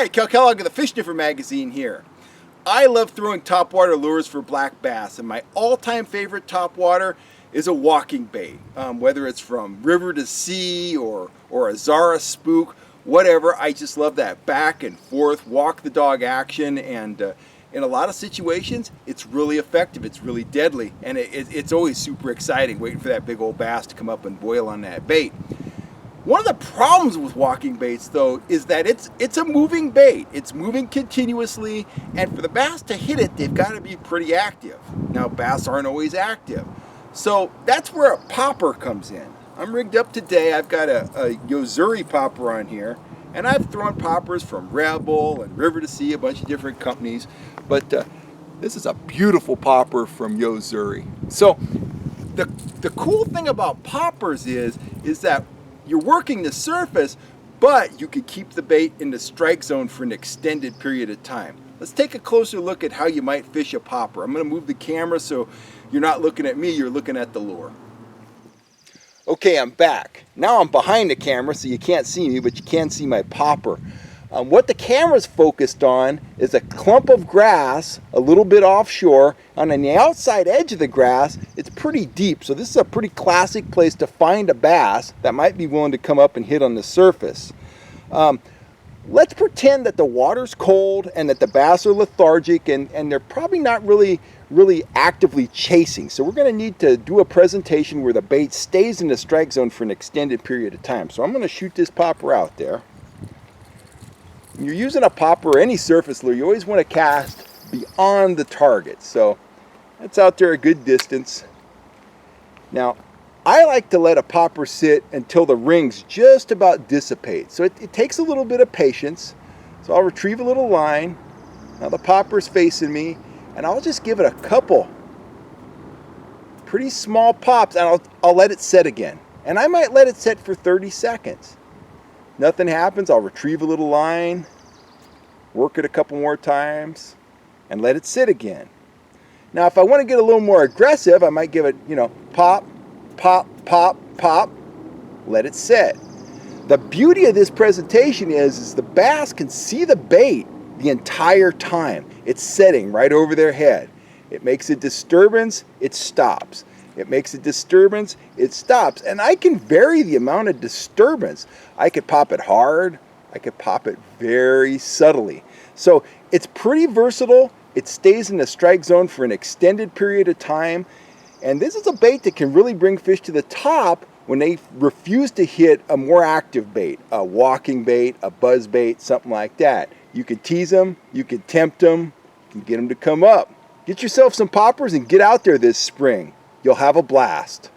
Hi, Cal Kellogg of the Fish Sniffer magazine here. I love throwing topwater lures for black bass, and my all-time favorite topwater is a walking bait. Whether it's from river to sea or a Zara spook, whatever, I just love that back and forth, walk the dog action, and in a lot of situations, it's really effective, it's really deadly, and it's always super exciting waiting for that big old bass to come up and boil on that bait. One of the problems with walking baits, though, is that it's a moving bait. It's moving continuously, and for the bass to hit it, they've got to be pretty active. Now, bass aren't always active. So that's where a popper comes in. I'm rigged up today. I've got a Yozuri popper on here, and I've thrown poppers from Rebel and River to Sea, a bunch of different companies, but this is a beautiful popper from Yozuri. So the cool thing about poppers is that you're working the surface, but you can keep the bait in the strike zone for an extended period of time. Let's take a closer look at how you might fish a popper. I'm going to move the camera so you're not looking at me, you're looking at the lure. Okay, I'm back. Now I'm behind the camera so you can't see me, but you can see my popper. What the camera's focused on is a clump of grass a little bit offshore, and on the outside edge of the grass it's pretty deep, so this is a pretty classic place to find a bass that might be willing to come up and hit on the surface. Let's pretend that the water's cold and that the bass are lethargic and they're probably not really actively chasing, so we're going to need to do a presentation where the bait stays in the strike zone for an extended period of time. So I'm going to shoot this popper out there. When you're using a popper or any surface lure, you always want to cast beyond the target. So that's out there a good distance. Now, I like to let a popper sit until the rings just about dissipate. So it takes a little bit of patience. So I'll retrieve a little line. Now the popper's facing me, and I'll just give it a couple pretty small pops, and I'll let it set again. And I might let it set for 30 seconds. Nothing happens, I'll retrieve a little line, work it a couple more times, and let it sit again. Now if I want to get a little more aggressive, I might give it, pop, pop, pop, pop, let it set. The beauty of this presentation is the bass can see the bait the entire time. It's setting right over their head. It makes a disturbance, it stops. It makes a disturbance, it stops. And I can vary the amount of disturbance. I could pop it hard, I could pop it very subtly. So it's pretty versatile. It stays in the strike zone for an extended period of time. And this is a bait that can really bring fish to the top when they refuse to hit a more active bait, a walking bait, a buzz bait, something like that. You can tease them, you can tempt them, you can get them to come up. Get yourself some poppers and get out there this spring. You'll have a blast.